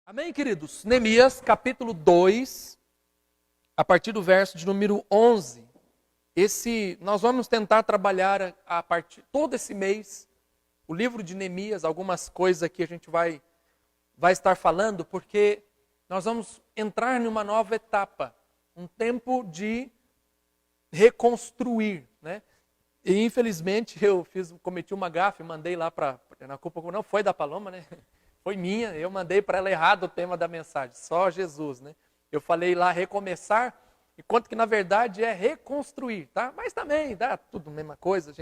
Amém, queridos? Neemias, capítulo 2, a partir do verso de número 11. Nós vamos tentar trabalhar a partir todo esse mês o livro de Neemias, algumas coisas que a gente vai estar falando, porque nós vamos entrar numa nova etapa, um tempo de reconstruir, né? E infelizmente eu cometi uma gafe, mandei lá na culpa não foi da Paloma, né? Foi minha, eu mandei para ela errado o tema da mensagem, só Jesus, né? Eu falei lá recomeçar, enquanto que na verdade é reconstruir, tá? Mas também dá tudo a mesma coisa,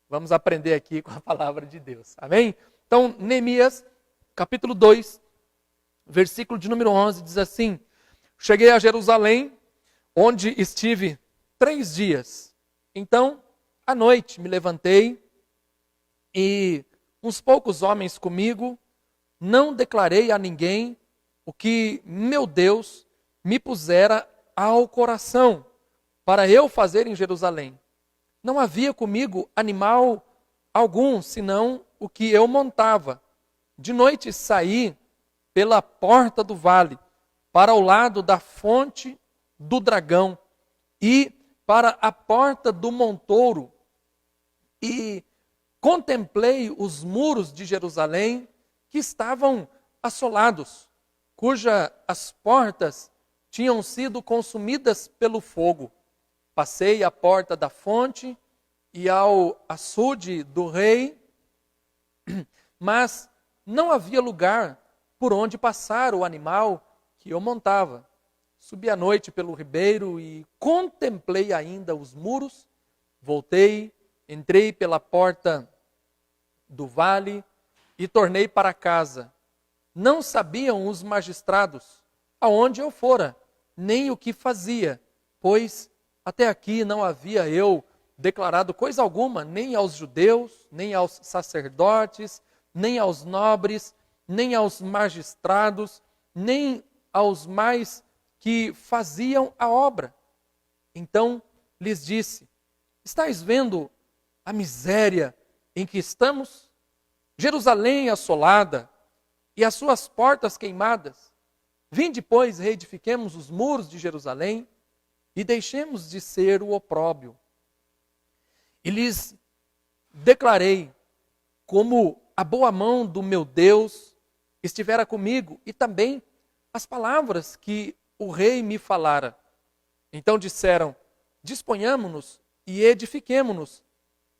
vamos aprender aqui com a palavra de Deus, amém? Então, Neemias, capítulo 2, versículo de número 11, diz assim: Cheguei a Jerusalém, onde estive 3 dias. Então, à noite me levantei e uns poucos homens comigo. Não declarei a ninguém o que meu Deus me pusera ao coração para eu fazer em Jerusalém. Não havia comigo animal algum, senão o que eu montava. De noite saí pela porta do vale, para o lado da fonte do dragão e para a porta do montouro, e contemplei os muros de Jerusalém, que estavam assolados, as portas tinham sido consumidas pelo fogo. Passei à porta da fonte e ao açude do rei, mas não havia lugar por onde passar o animal que eu montava. Subi à noite pelo ribeiro e contemplei ainda os muros. Voltei, entrei pela porta do vale e tornei para casa. Não sabiam os magistrados aonde eu fora, nem o que fazia, pois até aqui não havia eu declarado coisa alguma, nem aos judeus, nem aos sacerdotes, nem aos nobres, nem aos magistrados, nem aos mais que faziam a obra. Então lhes disse: Estais vendo a miséria em que estamos? Jerusalém assolada e as suas portas queimadas. Vinde, pois, reedifiquemos os muros de Jerusalém e deixemos de ser o opróbio. E lhes declarei como a boa mão do meu Deus estivera comigo e também as palavras que o rei me falara. Então disseram: Disponhamo-nos e edifiquemo-nos.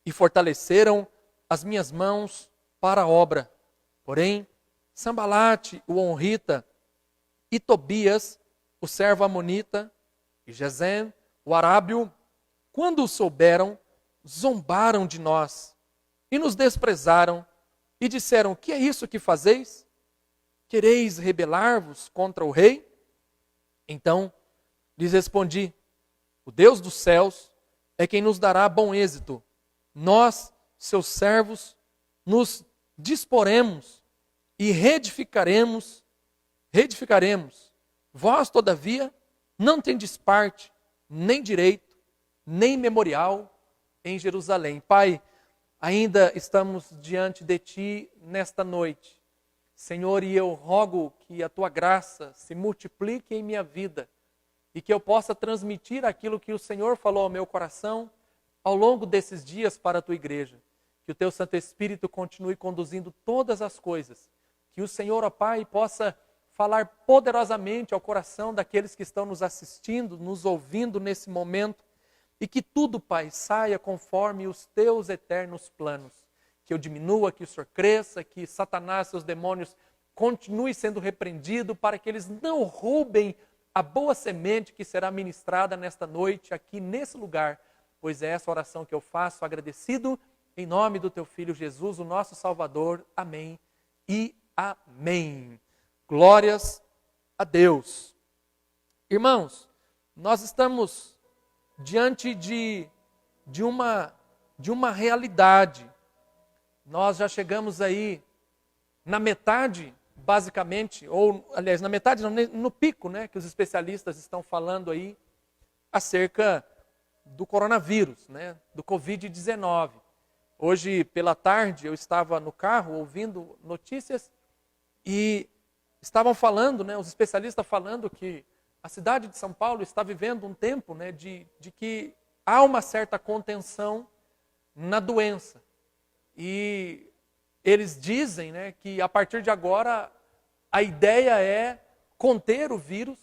E fortaleceram as minhas mãos para a obra. Porém, Sambalate, o honrita, e Tobias, o servo amonita, e Gesem, o arábio, quando o souberam, zombaram de nós e nos desprezaram e disseram: Que é isso que fazeis? Quereis rebelar-vos contra o rei? Então lhes respondi: O Deus dos céus é quem nos dará bom êxito. Nós, seus servos, nos disporemos e reedificaremos. Vós, todavia, não tendes parte, nem direito, nem memorial em Jerusalém. Pai, ainda estamos diante de Ti nesta noite. Senhor, e eu rogo que a Tua graça se multiplique em minha vida e que eu possa transmitir aquilo que o Senhor falou ao meu coração ao longo desses dias para a Tua igreja. Que o Teu Santo Espírito continue conduzindo todas as coisas. Que o Senhor, ó Pai, possa falar poderosamente ao coração daqueles que estão nos assistindo, nos ouvindo nesse momento. E que tudo, Pai, saia conforme os Teus eternos planos. Que eu diminua, que o Senhor cresça, que Satanás e seus demônios continuem sendo repreendidos para que eles não roubem a boa semente que será ministrada nesta noite, aqui nesse lugar. Pois é essa oração que eu faço, agradecido, em nome do Teu Filho Jesus, o nosso Salvador. Amém e amém. Glórias a Deus. Irmãos, nós estamos diante de uma realidade. Nós já chegamos aí na metade, basicamente, ou aliás, na metade, não, no pico, né, que os especialistas estão falando aí acerca do coronavírus, né, do Covid-19. Hoje, pela tarde, eu estava no carro ouvindo notícias e estavam falando, né, os especialistas falando que a cidade de São Paulo está vivendo um tempo, né, de que há uma certa contenção na doença. E eles dizem, né, que a partir de agora a ideia é conter o vírus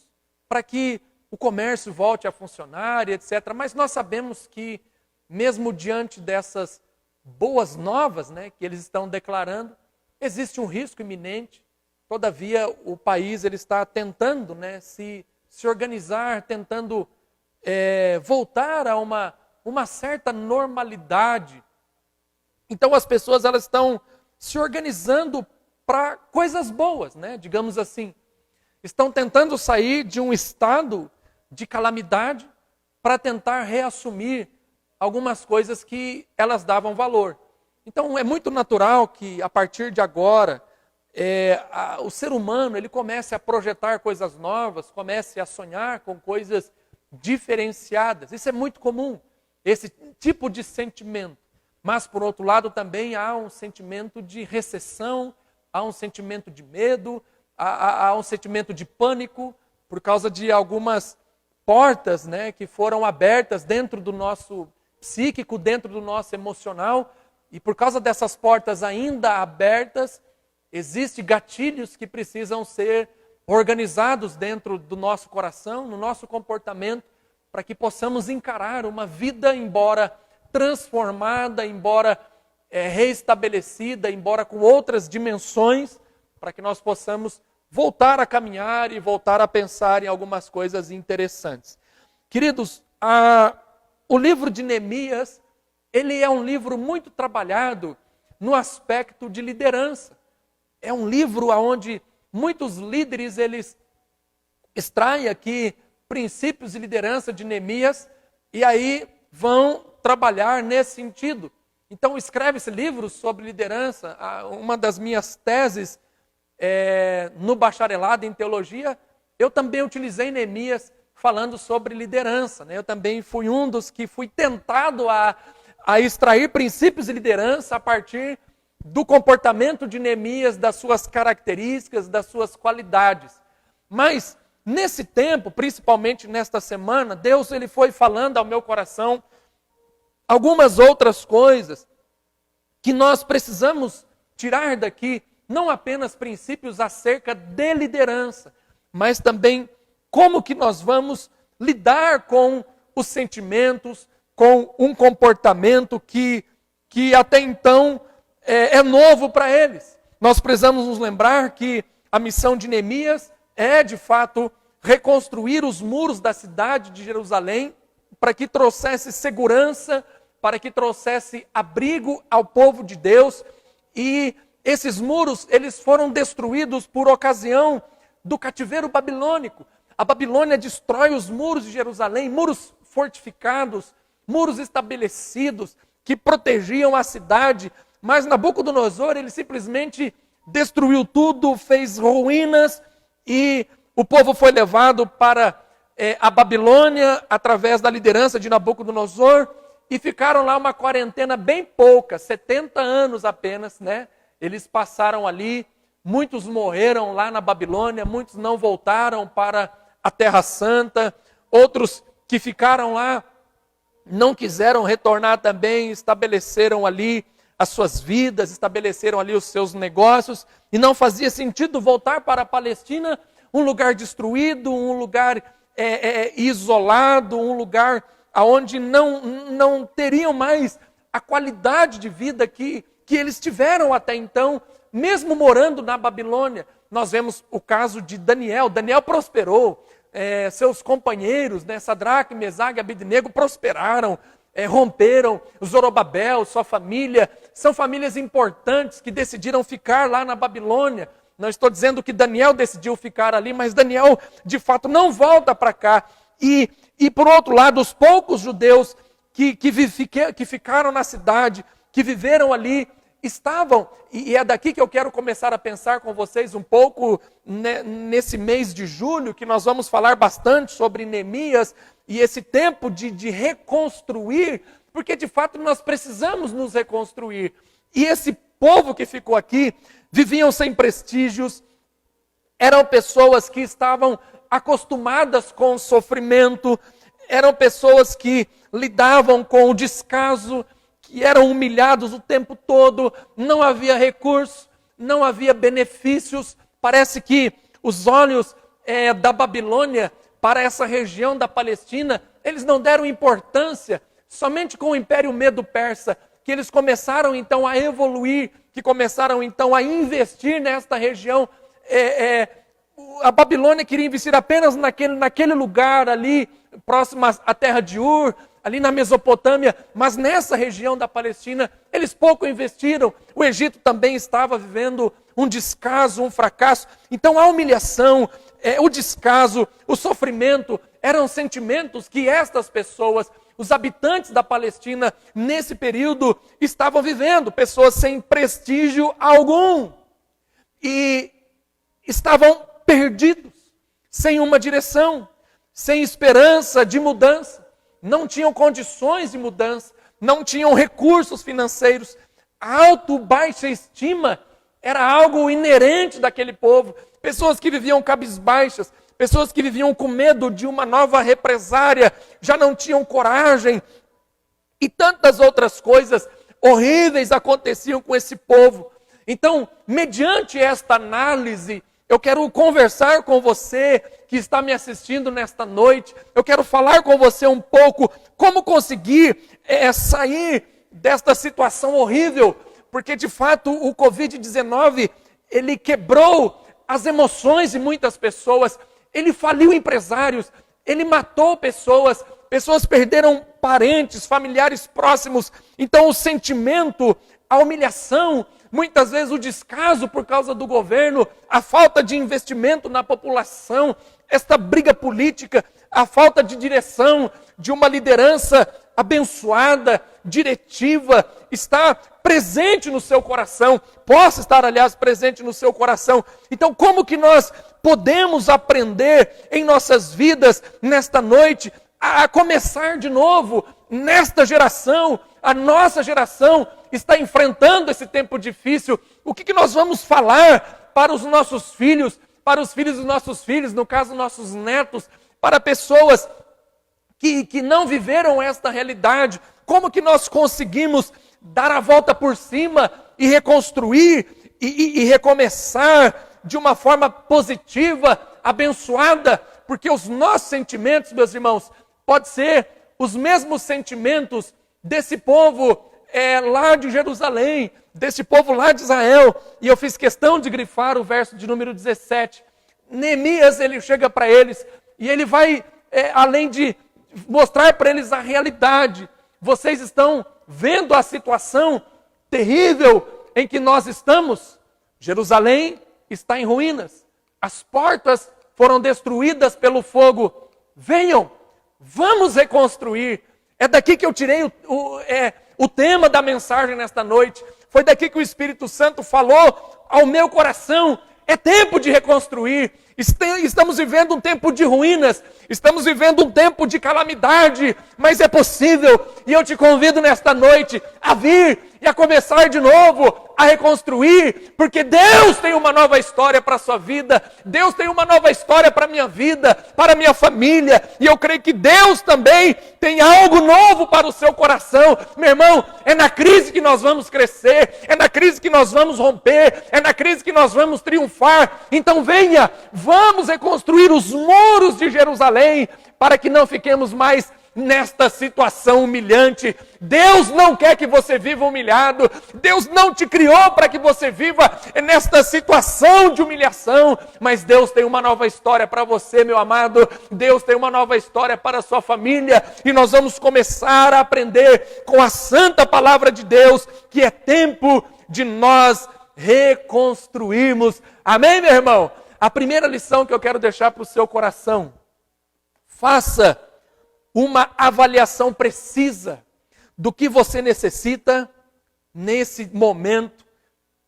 para que o comércio volte a funcionar, etc. Mas nós sabemos que, mesmo diante dessas boas novas, né, que eles estão declarando, existe um risco iminente. Todavia, o país ele está tentando, né, se organizar, tentando voltar a uma certa normalidade. Então, as pessoas elas estão se organizando para coisas boas, né, digamos assim. Estão tentando sair de um estado de calamidade para tentar reassumir algumas coisas que elas davam valor. Então, é muito natural que, a partir de agora, o ser humano ele comece a projetar coisas novas, comece a sonhar com coisas diferenciadas. Isso é muito comum, esse tipo de sentimento. Mas, por outro lado, também há um sentimento de recessão, há um sentimento de medo, há um sentimento de pânico, por causa de algumas portas, né, que foram abertas dentro do nosso psíquico, dentro do nosso emocional, e por causa dessas portas ainda abertas, existem gatilhos que precisam ser organizados dentro do nosso coração, no nosso comportamento, para que possamos encarar uma vida, embora transformada, embora reestabelecida, embora com outras dimensões, para que nós possamos voltar a caminhar e voltar a pensar em algumas coisas interessantes. Queridos, o livro de Neemias, ele é um livro muito trabalhado no aspecto de liderança. É um livro onde muitos líderes, eles extraem aqui princípios de liderança de Neemias e aí vão trabalhar nesse sentido. Então, escreve-se livros sobre liderança. Uma das minhas teses no bacharelado em teologia, eu também utilizei Neemias falando sobre liderança, né? Eu também fui um dos que fui tentado a extrair princípios de liderança a partir do comportamento de Neemias, das suas características, das suas qualidades. Mas, nesse tempo, principalmente nesta semana, Deus ele foi falando ao meu coração algumas outras coisas que nós precisamos tirar daqui, não apenas princípios acerca de liderança, mas também como que nós vamos lidar com os sentimentos, com um comportamento que até então é novo para eles. Nós precisamos nos lembrar que a missão de Neemias é, de fato, reconstruir os muros da cidade de Jerusalém para que trouxesse segurança, para que trouxesse abrigo ao povo de Deus. E esses muros, eles foram destruídos por ocasião do cativeiro babilônico. A Babilônia destrói os muros de Jerusalém, muros fortificados, muros estabelecidos, que protegiam a cidade. Mas Nabucodonosor, ele simplesmente destruiu tudo, fez ruínas, e o povo foi levado para a Babilônia, através da liderança de Nabucodonosor, e ficaram lá uma quarentena bem pouca, 70 anos apenas, né? Eles passaram ali, muitos morreram lá na Babilônia, muitos não voltaram para a Terra Santa, outros que ficaram lá não quiseram retornar também, estabeleceram ali as suas vidas, estabeleceram ali os seus negócios, e não fazia sentido voltar para a Palestina, um lugar destruído, um lugar isolado, um lugar onde não teriam mais a qualidade de vida que eles tiveram até então, mesmo morando na Babilônia. Nós vemos o caso de Daniel. Daniel prosperou, seus companheiros, né, Sadraque, Mesaque e Abednego prosperaram, romperam. Zorobabel, sua família, são famílias importantes que decidiram ficar lá na Babilônia. Não estou dizendo que Daniel decidiu ficar ali, mas Daniel, de fato, não volta para cá. E por outro lado, os poucos judeus que ficaram na cidade, que viveram ali, estavam, e é daqui que eu quero começar a pensar com vocês um pouco, né, nesse mês de julho, que nós vamos falar bastante sobre Neemias, e esse tempo de reconstruir, porque de fato nós precisamos nos reconstruir. E esse povo que ficou aqui, viviam sem prestígios, eram pessoas que estavam acostumadas com o sofrimento, eram pessoas que lidavam com o descaso, que eram humilhados o tempo todo, não havia recurso, não havia benefícios. Parece que os olhos da Babilônia para essa região da Palestina, eles não deram importância. Somente com o Império Medo-Persa, que eles começaram então a evoluir, que começaram então a investir nesta região. A Babilônia queria investir apenas naquele lugar ali, próximo à terra de Ur, ali na Mesopotâmia, mas nessa região da Palestina, eles pouco investiram. O Egito também estava vivendo um descaso, um fracasso. Então a humilhação, o descaso, o sofrimento, eram sentimentos que estas pessoas, os habitantes da Palestina, nesse período, estavam vivendo. Pessoas sem prestígio algum. E estavam perdidos, sem uma direção, sem esperança de mudança. Não tinham condições de mudança, não tinham recursos financeiros. A baixa estima era algo inerente daquele povo. Pessoas que viviam cabisbaixas, pessoas que viviam com medo de uma nova represária, já não tinham coragem. E tantas outras coisas horríveis aconteciam com esse povo. Então, mediante esta análise, eu quero conversar com você que está me assistindo nesta noite. Eu quero falar com você um pouco como conseguir sair desta situação horrível. Porque, de fato, o Covid-19, ele quebrou as emoções de muitas pessoas. Ele faliu empresários, ele matou pessoas. Pessoas perderam parentes, familiares próximos. Então, o sentimento, a humilhação, muitas vezes o descaso por causa do governo, a falta de investimento na população, esta briga política, a falta de direção, de uma liderança abençoada, diretiva, está presente no seu coração, possa estar, aliás, presente no seu coração. Então, como que nós podemos aprender em nossas vidas, nesta noite, a começar de novo, nesta geração? A nossa geração está enfrentando esse tempo difícil. O que nós vamos falar para os nossos filhos, para os filhos dos nossos filhos, no caso, nossos netos, para pessoas que não viveram esta realidade? Como que nós conseguimos dar a volta por cima e reconstruir e recomeçar de uma forma positiva, abençoada? Porque os nossos sentimentos, meus irmãos, pode ser os mesmos sentimentos desse povo lá de Jerusalém, desse povo lá de Israel. E eu fiz questão de grifar o verso de número 17. Neemias, ele chega para eles e ele vai, além de mostrar para eles a realidade, vocês estão vendo a situação terrível em que nós estamos? Jerusalém está em ruínas, as portas foram destruídas pelo fogo. Venham, vamos reconstruir. É daqui que eu tirei o tema da mensagem nesta noite. Foi daqui que o Espírito Santo falou ao meu coração. É tempo de reconstruir. Estamos vivendo um tempo de ruínas, estamos vivendo um tempo de calamidade, mas é possível, e eu te convido nesta noite a vir e a começar de novo, a reconstruir, porque Deus tem uma nova história para a sua vida, Deus tem uma nova história para a minha vida, para a minha família, e eu creio que Deus também tem algo novo para o seu coração. Meu irmão, é na crise que nós vamos crescer, é na crise que nós vamos romper, é na crise que nós vamos triunfar. Então venha, vamos reconstruir os muros de Jerusalém, para que não fiquemos mais nesta situação humilhante. Deus não quer que você viva humilhado. Deus não te criou para que você viva nesta situação de humilhação. Mas Deus tem uma nova história para você, meu amado. Deus tem uma nova história para a sua família. E nós vamos começar a aprender com a santa palavra de Deus que é tempo de nós reconstruirmos. Amém, meu irmão? A primeira lição que eu quero deixar para o seu coração: faça uma avaliação precisa do que você necessita nesse momento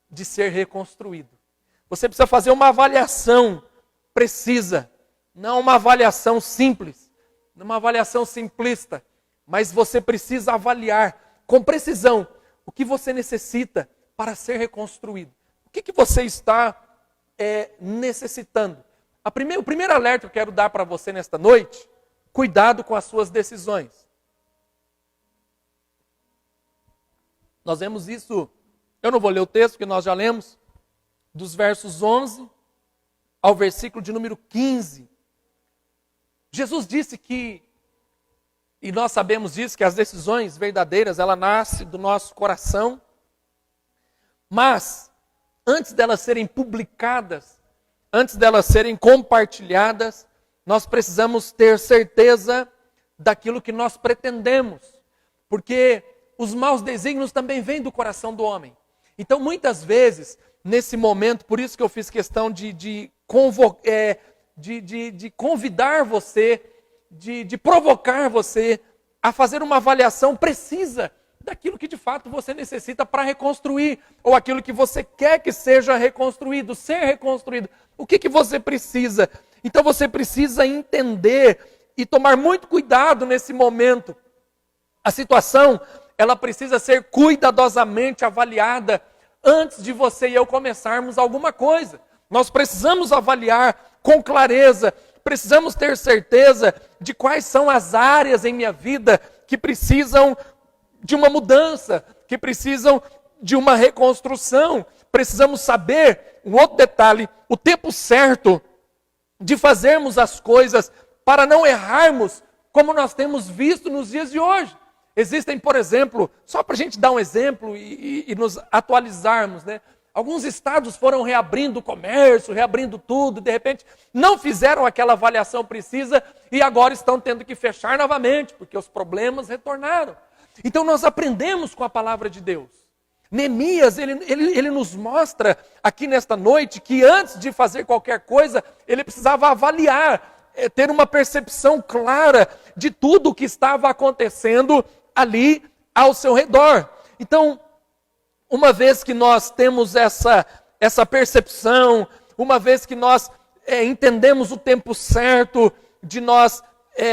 de ser reconstruído. Você precisa fazer uma avaliação precisa, não uma avaliação simples, não uma avaliação simplista, mas você precisa avaliar com precisão o que você necessita para ser reconstruído. O que você está necessitando. O primeiro alerta que eu quero dar para você nesta noite: cuidado com as suas decisões. Nós vemos isso, eu não vou ler o texto, porque nós já lemos, dos versos 11 ao versículo de número 15. Jesus disse que, e nós sabemos disso, que as decisões verdadeiras, ela nasce do nosso coração, mas antes delas serem publicadas, antes delas serem compartilhadas, nós precisamos ter certeza daquilo que nós pretendemos, porque os maus desígnios também vêm do coração do homem. Então, muitas vezes, nesse momento, por isso que eu fiz questão de convidar você, de provocar você a fazer uma avaliação precisa daquilo que de fato você necessita para reconstruir, ou aquilo que você quer que seja reconstruído, ser reconstruído. O que você precisa? Então você precisa entender e tomar muito cuidado nesse momento. A situação, ela precisa ser cuidadosamente avaliada antes de você e eu começarmos alguma coisa. Nós precisamos avaliar com clareza, precisamos ter certeza de quais são as áreas em minha vida que precisam de uma mudança, que precisam de uma reconstrução. Precisamos saber, um outro detalhe, o tempo certo de fazermos as coisas para não errarmos como nós temos visto nos dias de hoje. Existem, por exemplo, só para a gente dar um exemplo e nos atualizarmos, né? Alguns estados foram reabrindo o comércio, reabrindo tudo, de repente não fizeram aquela avaliação precisa e agora estão tendo que fechar novamente, porque os problemas retornaram. Então nós aprendemos com a palavra de Deus. Neemias, ele nos mostra aqui nesta noite que antes de fazer qualquer coisa, ele precisava avaliar, ter uma percepção clara de tudo o que estava acontecendo ali ao seu redor. Então, uma vez que nós temos essa percepção, uma vez que nós entendemos o tempo certo de nós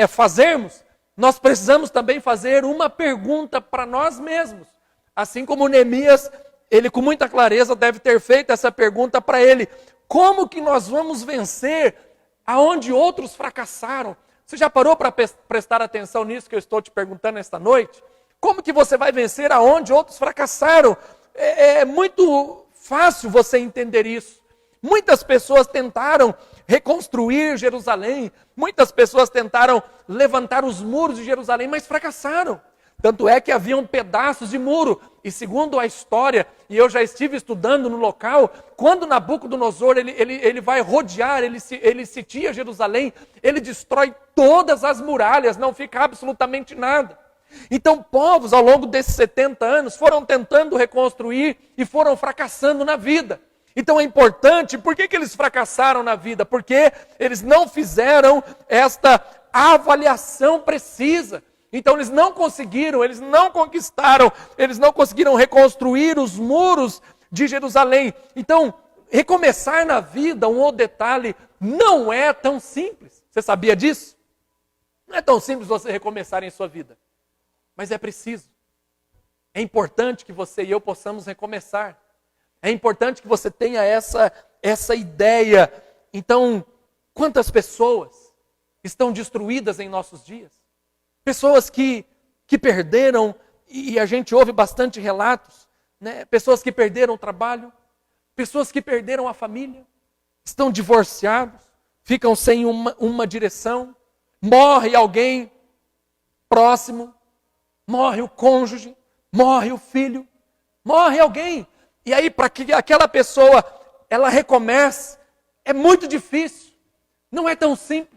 fazermos, nós precisamos também fazer uma pergunta para nós mesmos. Assim como Neemias, ele com muita clareza deve ter feito essa pergunta para ele: como que nós vamos vencer aonde outros fracassaram? Você já parou para prestar atenção nisso que eu estou te perguntando esta noite? Como que você vai vencer aonde outros fracassaram? É muito fácil você entender isso. Muitas pessoas tentaram reconstruir Jerusalém, muitas pessoas tentaram levantar os muros de Jerusalém, mas fracassaram. Tanto é que haviam pedaços de muro, e segundo a história, e eu já estive estudando no local, quando Nabucodonosor ele vai rodear, ele sitia Jerusalém, ele destrói todas as muralhas, não fica absolutamente nada. Então povos ao longo desses 70 anos foram tentando reconstruir e foram fracassando na vida. Então é importante, por que eles fracassaram na vida? Porque eles não fizeram esta avaliação precisa. Então eles não conseguiram, eles não conquistaram, eles não conseguiram reconstruir os muros de Jerusalém. Então, recomeçar na vida, um outro detalhe, não é tão simples. Você sabia disso? Não é tão simples você recomeçar em sua vida. Mas é preciso. É importante que você e eu possamos recomeçar. É importante que você tenha essa ideia. Então, quantas pessoas estão destruídas em nossos dias? Pessoas que perderam, e a gente ouve bastante relatos, né? Pessoas que perderam o trabalho, pessoas que perderam a família, estão divorciados, ficam sem uma direção, morre alguém próximo, morre o cônjuge, morre o filho, morre alguém. E aí, para que aquela pessoa ela recomece, é muito difícil, não é tão simples.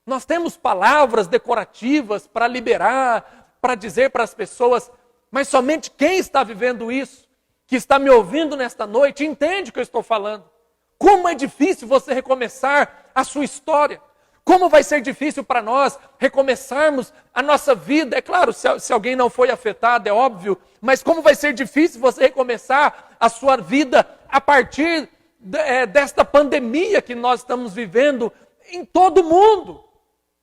Nós temos palavras decorativas para liberar, para dizer para as pessoas, mas somente quem está vivendo isso, que está me ouvindo nesta noite, entende o que eu estou falando. Como é difícil você recomeçar a sua história. Como vai ser difícil para nós recomeçarmos a nossa vida. É claro, se alguém não foi afetado, é óbvio, mas como vai ser difícil você recomeçar a sua vida a partir desta pandemia que nós estamos vivendo em todo o mundo.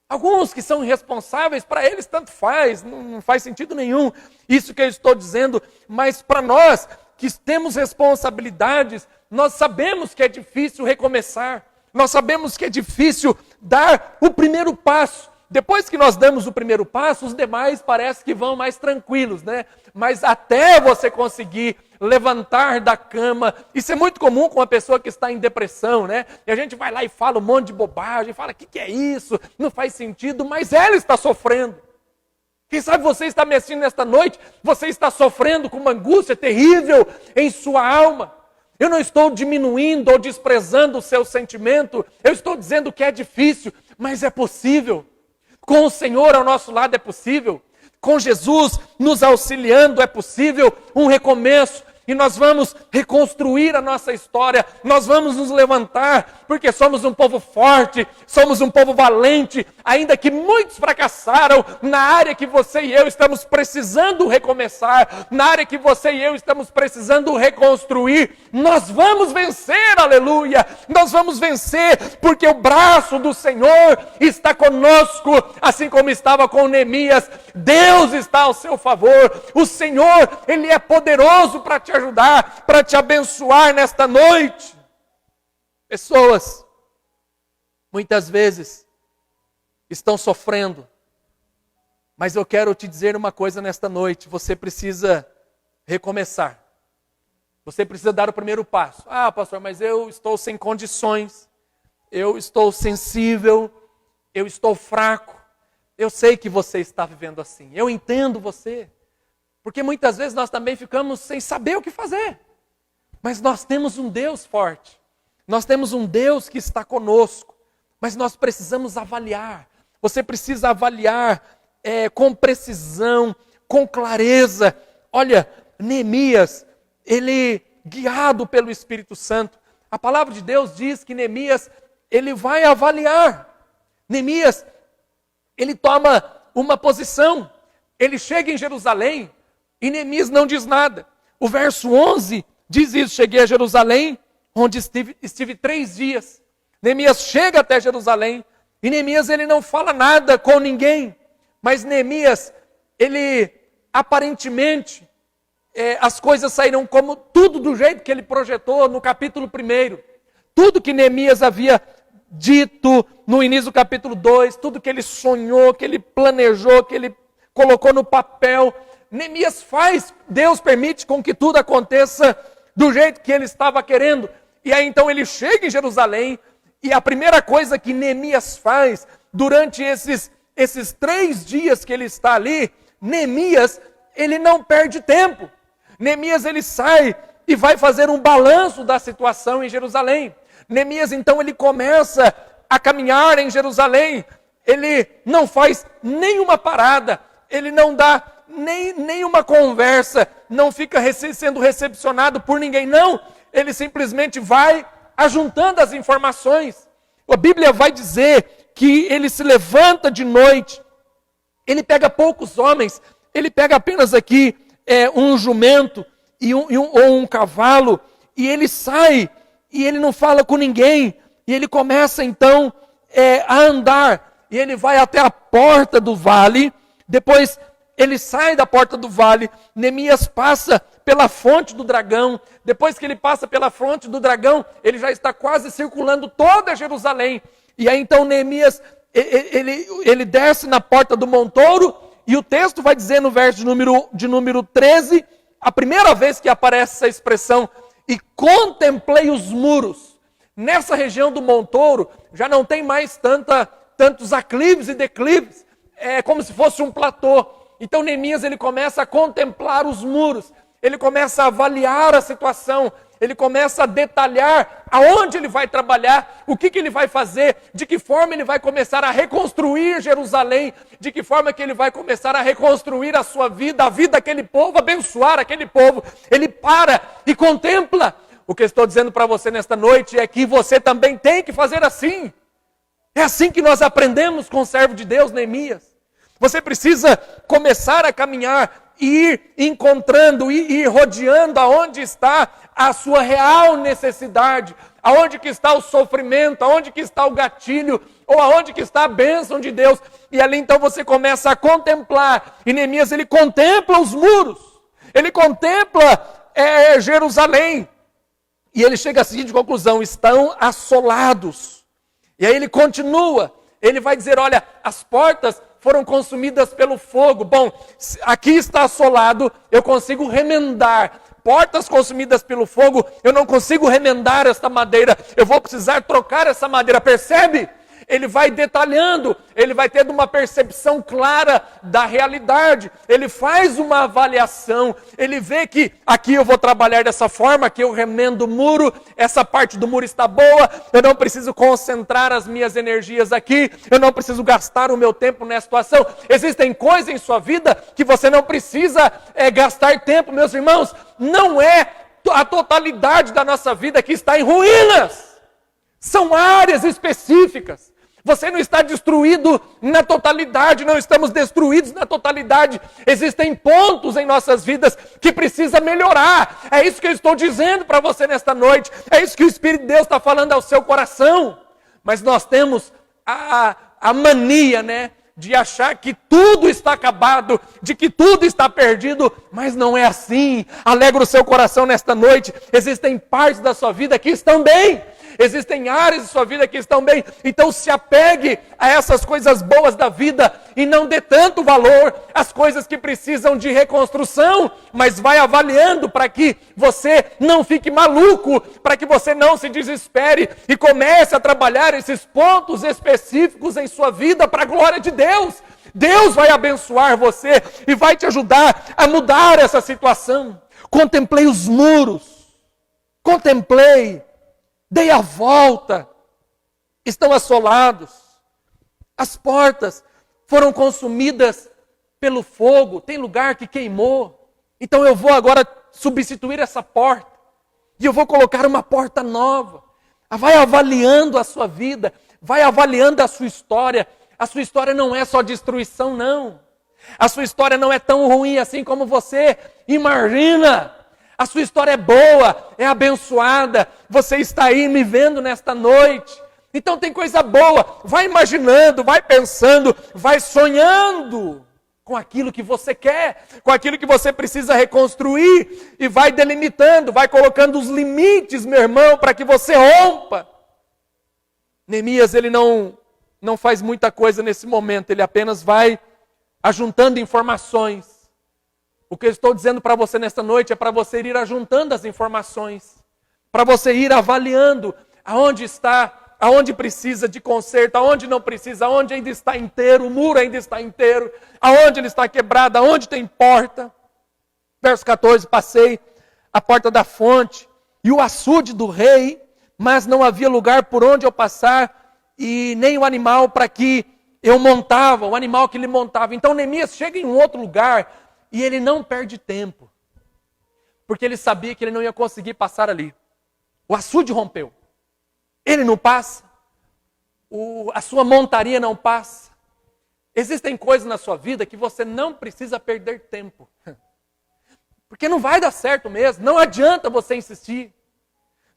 Alguns que são irresponsáveis, para eles tanto faz, não faz sentido nenhum isso que eu estou dizendo, mas para nós que temos responsabilidades, nós sabemos que é difícil recomeçar. Nós sabemos que é difícil dar o primeiro passo. Depois que nós damos o primeiro passo, os demais parece que vão mais tranquilos, né? Mas até você conseguir levantar da cama, isso é muito comum com uma pessoa que está em depressão, né? E a gente vai lá e fala um monte de bobagem, fala, o que é isso? Não faz sentido, mas ela está sofrendo. Quem sabe você está me assistindo nesta noite, você está sofrendo com uma angústia terrível em sua alma. Eu não estou diminuindo ou desprezando o seu sentimento, eu estou dizendo que é difícil, mas é possível. Com o Senhor ao nosso lado é possível. Com Jesus nos auxiliando é possível um recomeço. E nós vamos reconstruir a nossa história, nós vamos nos levantar, porque somos um povo forte, somos um povo valente, ainda que muitos fracassaram na área que você e eu estamos precisando recomeçar, na área que você e eu estamos precisando reconstruir, nós vamos vencer, aleluia, nós vamos vencer, porque o braço do Senhor está conosco, assim como estava com Neemias. Deus está ao seu favor, o Senhor, Ele é poderoso para te ajudar, para te abençoar nesta noite. Pessoas, muitas vezes, estão sofrendo, mas eu quero te dizer uma coisa nesta noite, você precisa recomeçar, você precisa dar o primeiro passo. Ah, pastor, mas eu estou sem condições, eu estou sensível, eu estou fraco. Eu sei que você está vivendo assim, eu entendo você, porque muitas vezes nós também ficamos sem saber o que fazer, mas nós temos um Deus forte, nós temos um Deus que está conosco, mas nós precisamos avaliar, você precisa avaliar com precisão, com clareza. Olha, Neemias, ele guiado pelo Espírito Santo, a palavra de Deus diz que Neemias, ele vai avaliar. Neemias, ele toma uma posição, ele chega em Jerusalém e Neemias não diz nada. O verso 11 diz isso, cheguei a Jerusalém, onde estive 3 dias. Neemias chega até Jerusalém e Neemias ele não fala nada com ninguém, mas Neemias, ele aparentemente, as coisas saíram como tudo do jeito que ele projetou no capítulo 1. Tudo que Neemias havia dito no início do capítulo 2, tudo que ele sonhou, que ele planejou, que ele colocou no papel, Neemias faz, Deus permite com que tudo aconteça do jeito que ele estava querendo. E aí então ele chega em Jerusalém, e a primeira coisa que Neemias faz, durante esses 3 dias que ele está ali, Neemias, ele não perde tempo. Neemias, ele sai e vai fazer um balanço da situação em Jerusalém. Neemias, então, ele começa a caminhar em Jerusalém, ele não faz nenhuma parada, ele não dá nenhuma conversa, não fica sendo recepcionado por ninguém, não, ele simplesmente vai ajuntando as informações. A Bíblia vai dizer que ele se levanta de noite, ele pega poucos homens, ele pega apenas aqui um jumento ou um cavalo, e ele sai, e ele não fala com ninguém, e ele começa então a andar, e ele vai até a porta do vale, depois ele sai da porta do vale, Neemias passa pela fonte do dragão, depois que ele passa pela fonte do dragão, ele já está quase circulando toda Jerusalém, e aí então Neemias, ele desce na porta do montouro, e o texto vai dizer no verso de número 13, a primeira vez que aparece essa expressão, e contemplei os muros. Nessa região do montouro, já não tem mais tantos aclives e declives, é como se fosse um platô. Então Neemias, ele começa a contemplar os muros, ele começa a avaliar a situação, ele começa a detalhar aonde ele vai trabalhar, o que ele vai fazer, de que forma ele vai começar a reconstruir Jerusalém, de que forma que ele vai começar a reconstruir a sua vida, a vida daquele povo, abençoar aquele povo. Ele para e contempla. O que eu estou dizendo para você nesta noite é que você também tem que fazer assim. É assim que nós aprendemos com o servo de Deus, Neemias. Você precisa começar a caminhar, ir encontrando, ir rodeando aonde está a sua real necessidade, aonde que está o sofrimento, aonde que está o gatilho, ou aonde que está a bênção de Deus. E ali então você começa a contemplar. E Neemias, ele contempla os muros, ele contempla Jerusalém. E ele chega à seguinte conclusão: estão assolados. E aí ele continua, ele vai dizer, olha, as portas foram consumidas pelo fogo. Bom, aqui está assolado, eu consigo remendar. Portas consumidas pelo fogo, eu não consigo remendar esta madeira, eu vou precisar trocar essa madeira, percebe? Ele vai detalhando, ele vai tendo uma percepção clara da realidade, ele faz uma avaliação, ele vê que aqui eu vou trabalhar dessa forma, aqui eu remendo o muro, essa parte do muro está boa, eu não preciso concentrar as minhas energias aqui, eu não preciso gastar o meu tempo nessa situação. Existem coisas em sua vida que você não precisa gastar tempo, meus irmãos, não é a totalidade da nossa vida que está em ruínas, são áreas específicas. Você não está destruído na totalidade, não estamos destruídos na totalidade. Existem pontos em nossas vidas que precisa melhorar. É isso que eu estou dizendo para você nesta noite. É isso que o Espírito de Deus está falando ao seu coração. Mas nós temos a mania, né, de achar que tudo está acabado, de que tudo está perdido, mas não é assim. Alegra o seu coração nesta noite. Existem partes da sua vida que estão bem. Existem áreas de sua vida que estão bem, então se apegue a essas coisas boas da vida e não dê tanto valor às coisas que precisam de reconstrução, mas vai avaliando para que você não fique maluco, para que você não se desespere e comece a trabalhar esses pontos específicos em sua vida para a glória de Deus. Deus vai abençoar você e vai te ajudar a mudar essa situação. Contemplei os muros, dei a volta, estão assolados, as portas foram consumidas pelo fogo, tem lugar que queimou, então eu vou agora substituir essa porta, e eu vou colocar uma porta nova. Vai avaliando a sua vida, vai avaliando a sua história não é só destruição não, a sua história não é tão ruim assim como você imagina. A sua história é boa, é abençoada, você está aí me vendo nesta noite. Então tem coisa boa, vai imaginando, vai pensando, vai sonhando com aquilo que você quer, com aquilo que você precisa reconstruir, e vai delimitando, vai colocando os limites, meu irmão, para que você rompa. Neemias, ele não faz muita coisa nesse momento, ele apenas vai ajuntando informações. O que eu estou dizendo para você nesta noite é para você ir ajuntando as informações, para você ir avaliando aonde está, aonde precisa de conserto, aonde não precisa, aonde ainda está inteiro, o muro ainda está inteiro, aonde ele está quebrado, aonde tem porta. Verso 14, passei a porta da fonte e o açude do rei, mas não havia lugar por onde eu passar e nem o animal para que eu montava, o animal que ele montava. Então Neemias chega em um outro lugar, e ele não perde tempo, porque ele sabia que ele não ia conseguir passar ali. O açude rompeu. Ele não passa. A sua montaria não passa. Existem coisas na sua vida que você não precisa perder tempo. Porque não vai dar certo mesmo. Não adianta você insistir.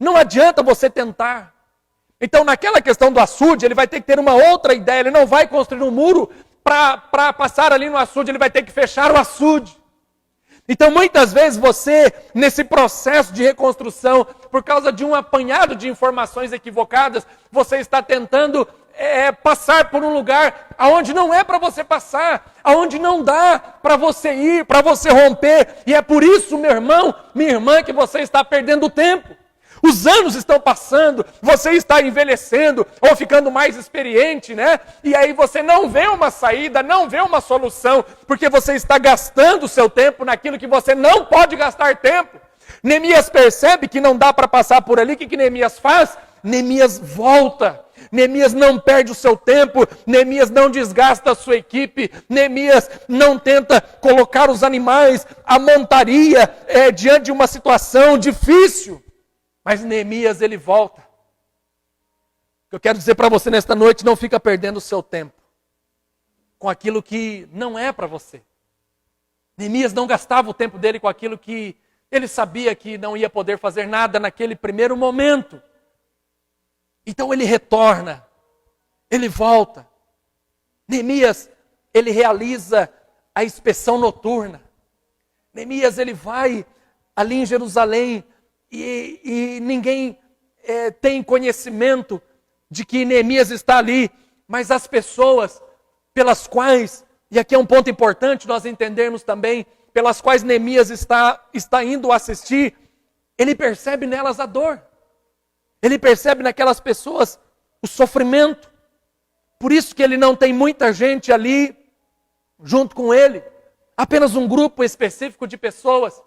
Não adianta você tentar. Então naquela questão do açude, ele vai ter que ter uma outra ideia. Ele não vai construir um muro para passar ali no açude, ele vai ter que fechar o açude. Então muitas vezes você, nesse processo de reconstrução, por causa de um apanhado de informações equivocadas, você está tentando passar por um lugar aonde não é para você passar, aonde não dá para você ir, para você romper. E é por isso, meu irmão, minha irmã, que você está perdendo tempo. Os anos estão passando, você está envelhecendo ou ficando mais experiente, né? E aí você não vê uma saída, não vê uma solução, porque você está gastando o seu tempo naquilo que você não pode gastar tempo. Neemias percebe que não dá para passar por ali. O que Neemias faz? Neemias volta. Neemias não perde o seu tempo, Neemias não desgasta a sua equipe, Neemias não tenta colocar os animais, a montaria diante de uma situação difícil. Mas Neemias, ele volta. O que eu quero dizer para você nesta noite, não fica perdendo o seu tempo com aquilo que não é para você. Neemias não gastava o tempo dele com aquilo que ele sabia que não ia poder fazer nada naquele primeiro momento. Então ele retorna, ele volta. Neemias, ele realiza a inspeção noturna. Neemias, ele vai ali em Jerusalém, e ninguém tem conhecimento de que Neemias está ali, mas as pessoas pelas quais, e aqui é um ponto importante nós entendermos também, pelas quais Neemias está indo assistir, ele percebe nelas a dor. Ele percebe naquelas pessoas o sofrimento. Por isso que ele não tem muita gente ali junto com ele. Apenas um grupo específico de pessoas.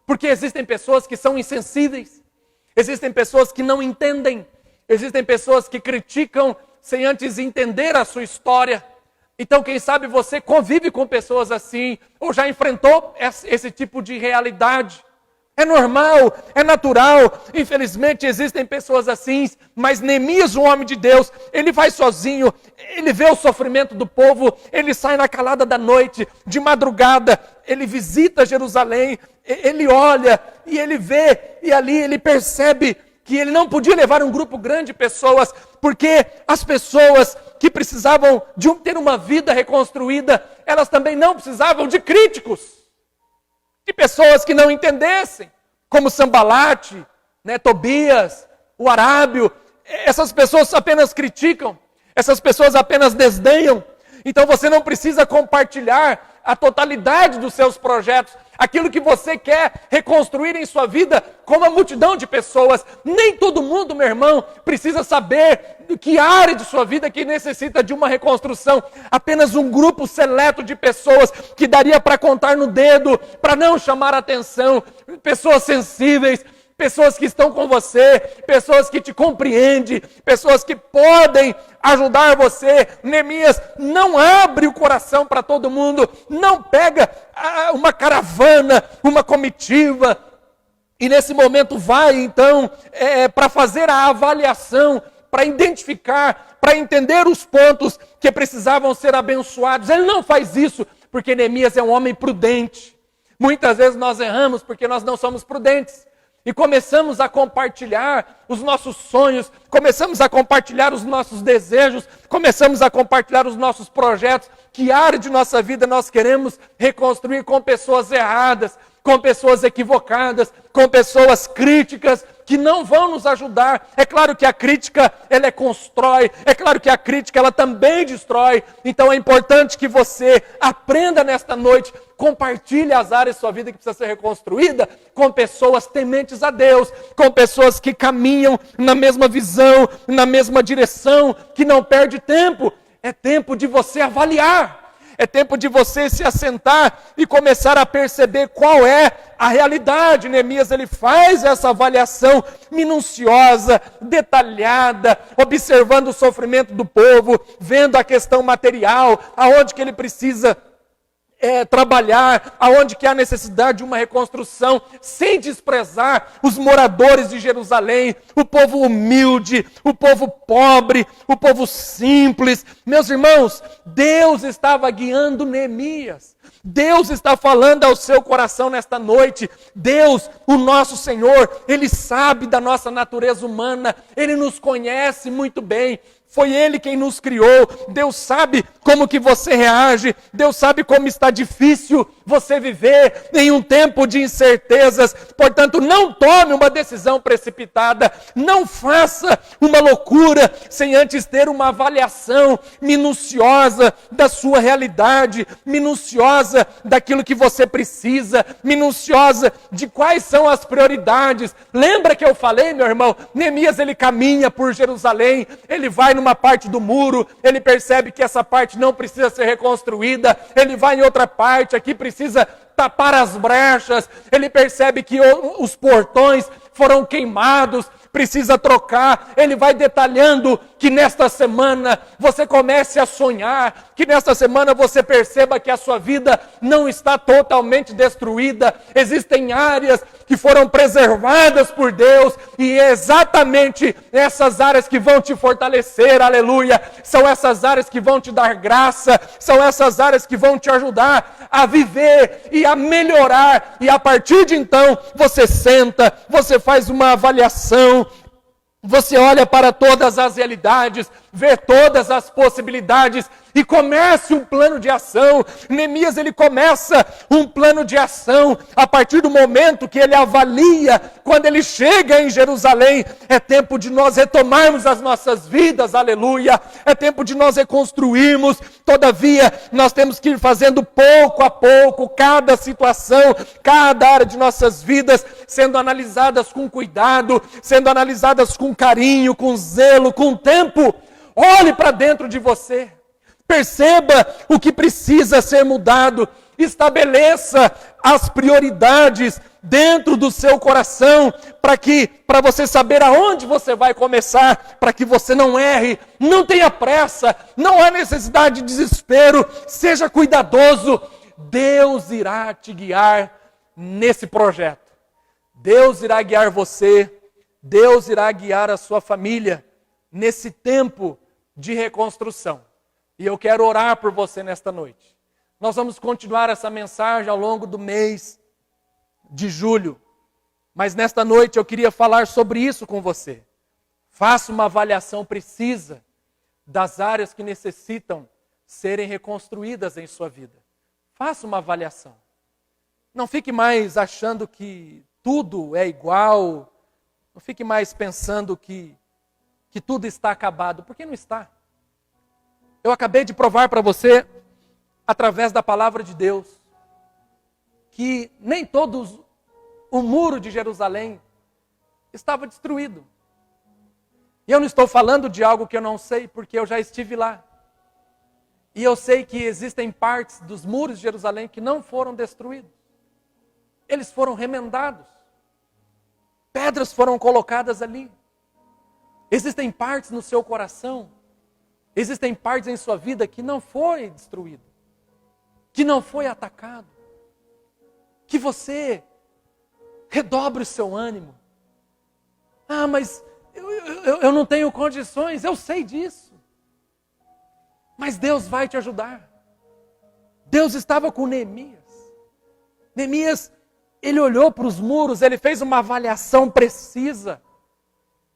Porque existem pessoas que são insensíveis. Existem pessoas que não entendem. Existem pessoas que criticam sem antes entender a sua história. Então, quem sabe você convive com pessoas assim, ou já enfrentou esse tipo de realidade. É normal, é natural. Infelizmente existem pessoas assim, mas Neemias, um homem de Deus, ele vai sozinho, ele vê o sofrimento do povo, ele sai na calada da noite, de madrugada, ele visita Jerusalém, ele olha e ele vê, e ali ele percebe que ele não podia levar um grupo grande de pessoas, porque as pessoas que precisavam de ter uma vida reconstruída, elas também não precisavam de críticos, de pessoas que não entendessem, como Sambalate, Tobias, o Arábio. Essas pessoas apenas criticam, essas pessoas apenas desdenham. Então você não precisa compartilhar a totalidade dos seus projetos, aquilo que você quer reconstruir em sua vida com uma multidão de pessoas. Nem todo mundo, meu irmão, precisa saber que área de sua vida que necessita de uma reconstrução. Apenas um grupo seleto de pessoas que daria para contar no dedo, para não chamar atenção. Pessoas sensíveis, pessoas que estão com você, pessoas que te compreendem, pessoas que podem ajudar você. Neemias não abre o coração para todo mundo, não pega uma caravana, uma comitiva, e nesse momento vai então para fazer a avaliação, para identificar, para entender os pontos que precisavam ser abençoados. Ele não faz isso porque Neemias é um homem prudente. Muitas vezes nós erramos porque nós não somos prudentes. E começamos a compartilhar os nossos sonhos, começamos a compartilhar os nossos desejos, começamos a compartilhar os nossos projetos, que área de nossa vida nós queremos reconstruir com pessoas erradas, com pessoas equivocadas, com pessoas críticas, que não vão nos ajudar. É claro que a crítica, ela constrói, é claro que a crítica, ela também destrói. Então é importante que você aprenda nesta noite, compartilhe as áreas de sua vida que precisa ser reconstruída com pessoas tementes a Deus, com pessoas que caminham na mesma visão, na mesma direção, que não perde tempo. É tempo de você avaliar. É tempo de você se assentar e começar a perceber qual é a realidade. Neemias, ele faz essa avaliação minuciosa, detalhada, observando o sofrimento do povo, vendo a questão material, aonde que ele precisa trabalhar, aonde que há necessidade de uma reconstrução, sem desprezar os moradores de Jerusalém, o povo humilde, o povo pobre, o povo simples. Meus irmãos, Deus estava guiando Neemias. Deus está falando ao seu coração nesta noite. Deus, o nosso Senhor, Ele sabe da nossa natureza humana, Ele nos conhece muito bem. Foi Ele quem nos criou. Deus sabe como que você reage. Deus sabe como está difícil você viver em um tempo de incertezas. Portanto, não tome uma decisão precipitada. Não faça uma loucura sem antes ter uma avaliação minuciosa da sua realidade, minuciosa daquilo que você precisa, minuciosa de quais são as prioridades. Lembra que eu falei, meu irmão? Neemias, ele caminha por Jerusalém, ele vai numa parte do muro, ele percebe que essa parte não precisa ser reconstruída, ele vai em outra parte, aqui precisa tapar as brechas, ele percebe que os portões foram queimados, precisa trocar. Ele vai detalhando que nesta semana você comece a sonhar, que nesta semana você perceba que a sua vida não está totalmente destruída. Existem áreas que foram preservadas por Deus e é exatamente essas áreas que vão te fortalecer, aleluia. São essas áreas que vão te dar graça, são essas áreas que vão te ajudar a viver e a melhorar. E a partir de então, você senta, você faz uma avaliação, Você olha para todas as realidades, vê todas as possibilidades e comece um plano de ação. Neemias, ele começa um plano de ação a partir do momento que ele avalia, quando ele chega em Jerusalém, é tempo de nós retomarmos as nossas vidas, aleluia, é tempo de nós reconstruirmos. Todavia, nós temos que ir fazendo pouco a pouco, cada situação, cada área de nossas vidas, sendo analisadas com cuidado, sendo analisadas com carinho, com zelo, com tempo. Olhe para dentro de você. Perceba o que precisa ser mudado. Estabeleça as prioridades dentro do seu coração para você saber aonde você vai começar, para que você não erre. Não tenha pressa, não há necessidade de desespero. Seja cuidadoso. Deus irá te guiar nesse projeto. Deus irá guiar você. Deus irá guiar a sua família nesse tempo de reconstrução. E eu quero orar por você nesta noite. Nós vamos continuar essa mensagem ao longo do mês de julho. Mas nesta noite eu queria falar sobre isso com você. Faça uma avaliação precisa das áreas que necessitam serem reconstruídas em sua vida. Faça uma avaliação. Não fique mais achando que tudo é igual. Não fique mais pensando que tudo está acabado, porque não está. Eu acabei de provar para você, através da palavra de Deus, que nem todo o muro de Jerusalém estava destruído. E eu não estou falando de algo que eu não sei, porque eu já estive lá. E eu sei que existem partes dos muros de Jerusalém que não foram destruídos. Eles foram remendados. Pedras foram colocadas ali. Existem partes no seu coração, existem partes em sua vida que não foi destruído, que não foi atacado. Que você redobre o seu ânimo. Ah, mas eu não tenho condições, eu sei disso. Mas Deus vai te ajudar. Deus estava com Neemias. Neemias, ele olhou para os muros, ele fez uma avaliação precisa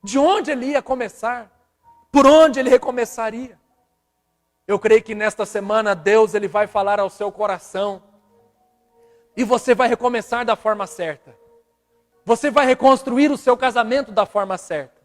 de onde ele ia começar, por onde ele recomeçaria. Eu creio que nesta semana Deus ele vai falar ao seu coração e você vai recomeçar da forma certa. Você vai reconstruir o seu casamento da forma certa.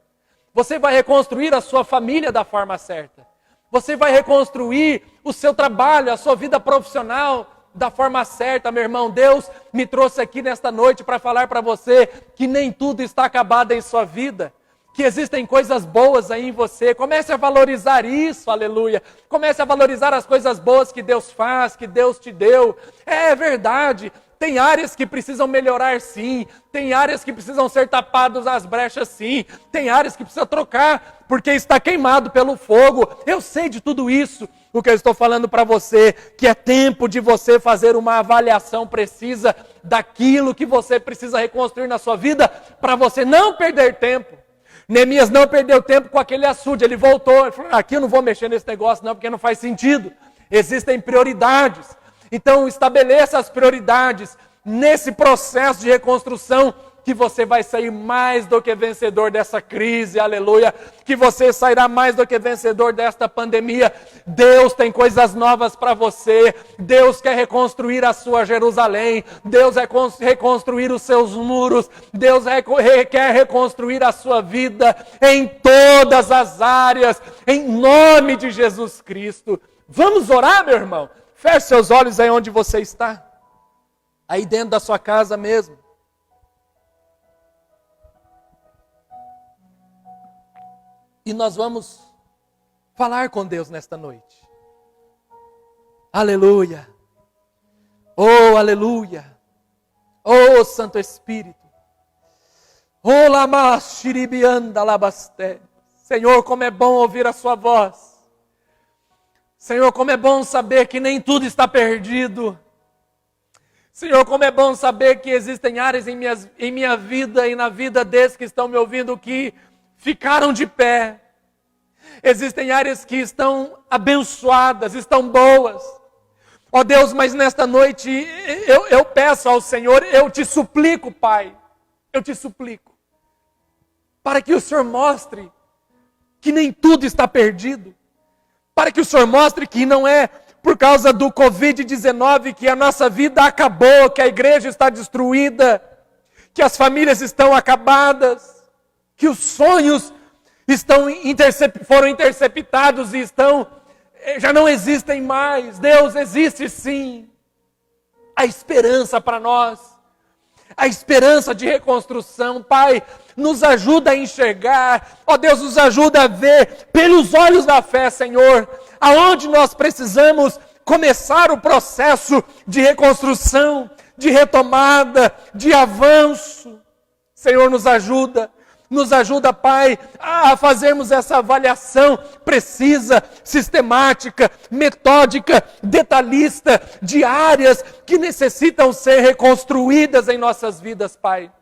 Você vai reconstruir a sua família da forma certa. Você vai reconstruir o seu trabalho, a sua vida profissional da forma certa, meu irmão. Deus me trouxe aqui nesta noite para falar para você que nem tudo está acabado em sua vida. Que existem coisas boas aí em você. Comece a valorizar isso, aleluia. Comece a valorizar as coisas boas que Deus faz, que Deus te deu. É verdade. Tem áreas que precisam melhorar sim, tem áreas que precisam ser tapadas as brechas sim, tem áreas que precisa trocar, porque está queimado pelo fogo. Eu sei de tudo isso. O que eu estou falando para você, que é tempo de você fazer uma avaliação precisa daquilo que você precisa reconstruir na sua vida, para você não perder tempo. Neemias não perdeu tempo com aquele açude, ele voltou, ele falou, aqui eu não vou mexer nesse negócio não, porque não faz sentido. Existem prioridades. Então estabeleça as prioridades nesse processo de reconstrução, que você vai sair mais do que vencedor dessa crise, aleluia, que você sairá mais do que vencedor desta pandemia. Deus tem coisas novas para você, Deus quer reconstruir a sua Jerusalém, Deus quer reconstruir os seus muros, Deus quer reconstruir a sua vida em todas as áreas, em nome de Jesus Cristo. Vamos orar, meu irmão? Feche seus olhos aí onde você está, aí dentro da sua casa mesmo. E nós vamos falar com Deus nesta noite. Aleluia. Oh, aleluia. Oh, Santo Espírito. Oh, lama shiribianda labasté. Senhor, como é bom ouvir a sua voz. Senhor, como é bom saber que nem tudo está perdido. Senhor, como é bom saber que existem áreas em minha vida e na vida desses que estão me ouvindo que ficaram de pé. Existem áreas que estão abençoadas, estão boas. Ó Deus, mas nesta noite eu peço ao Senhor, eu te suplico, Pai. Eu te suplico. para que o Senhor mostre que nem tudo está perdido, para que o Senhor mostre que não é por causa do Covid-19 que a nossa vida acabou, que a igreja está destruída, que as famílias estão acabadas, que os sonhos foram interceptados e já não existem mais. Deus, existe sim a esperança para nós, a esperança de reconstrução. Pai, nos ajuda a enxergar, ó Deus, nos ajuda a ver pelos olhos da fé, Senhor, aonde nós precisamos começar o processo de reconstrução, de retomada, de avanço. Senhor, nos ajuda, Pai, a fazermos essa avaliação precisa, sistemática, metódica, detalhista, de áreas que necessitam ser reconstruídas em nossas vidas, Pai.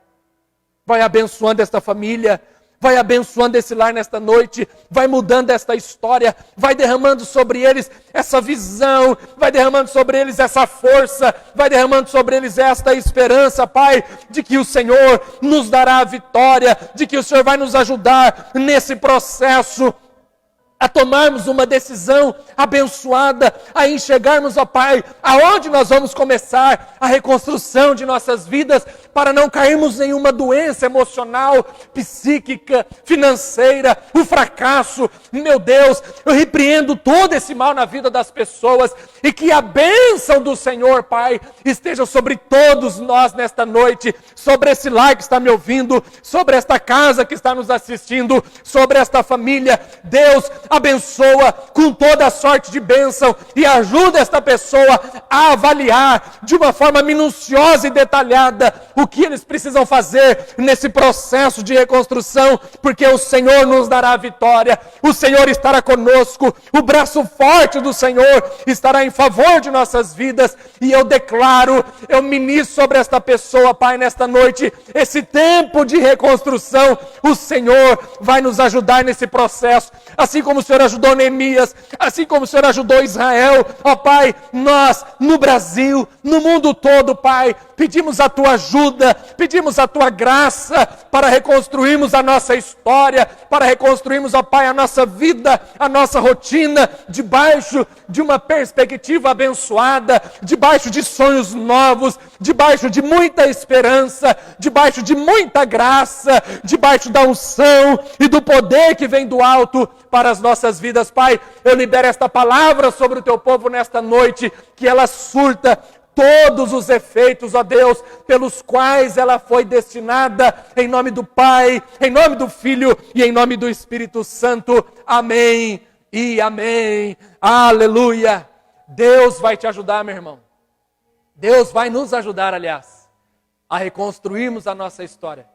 Vai abençoando esta família, vai abençoando esse lar nesta noite, vai mudando esta história, vai derramando sobre eles essa visão, vai derramando sobre eles essa força, vai derramando sobre eles esta esperança, Pai, de que o Senhor nos dará a vitória, de que o Senhor vai nos ajudar nesse processo a tomarmos uma decisão abençoada, a enxergarmos, ó Pai, aonde nós vamos começar a reconstrução de nossas vidas, para não cairmos em uma doença emocional, psíquica, financeira, o fracasso. Meu Deus, eu repreendo todo esse mal na vida das pessoas, e que a bênção do Senhor, Pai, esteja sobre todos nós nesta noite, sobre esse lar que está me ouvindo, sobre esta casa que está nos assistindo, sobre esta família. Deus, abençoa com toda a sorte de bênção e ajuda esta pessoa a avaliar de uma forma minuciosa e detalhada o que eles precisam fazer nesse processo de reconstrução, porque o Senhor nos dará a vitória, o Senhor estará conosco, o braço forte do Senhor estará em favor de nossas vidas, e eu declaro, eu ministro sobre esta pessoa, Pai, nesta noite, esse tempo de reconstrução. O Senhor vai nos ajudar nesse processo, assim como o Senhor ajudou Neemias, assim como o Senhor ajudou Israel. Ó Pai, nós no Brasil, no mundo todo, Pai, pedimos a Tua ajuda, pedimos a Tua graça para reconstruirmos a nossa história, para reconstruirmos, ó Pai, a nossa vida, a nossa rotina, debaixo de uma perspectiva abençoada, debaixo de sonhos novos, debaixo de muita esperança, debaixo de muita graça, debaixo da unção e do poder que vem do alto para as nossas vidas. Pai, eu libero esta palavra sobre o Teu povo nesta noite, que ela surta todos os efeitos, ó Deus, pelos quais ela foi destinada, em nome do Pai, em nome do Filho e em nome do Espírito Santo. Amém e amém. Aleluia. Deus vai te ajudar, meu irmão. Deus vai nos ajudar, aliás, a reconstruirmos a nossa história.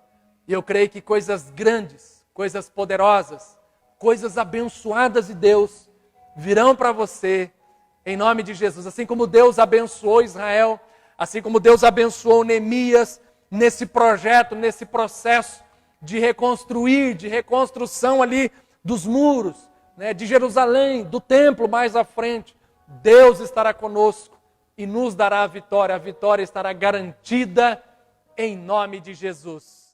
E eu creio que coisas grandes, coisas poderosas, coisas abençoadas de Deus virão para você, em nome de Jesus. Assim como Deus abençoou Israel, assim como Deus abençoou Neemias nesse projeto, nesse processo de reconstruir, de reconstrução ali dos muros, né, de Jerusalém, do templo mais à frente. Deus estará conosco e nos dará a vitória. A vitória estará garantida em nome de Jesus.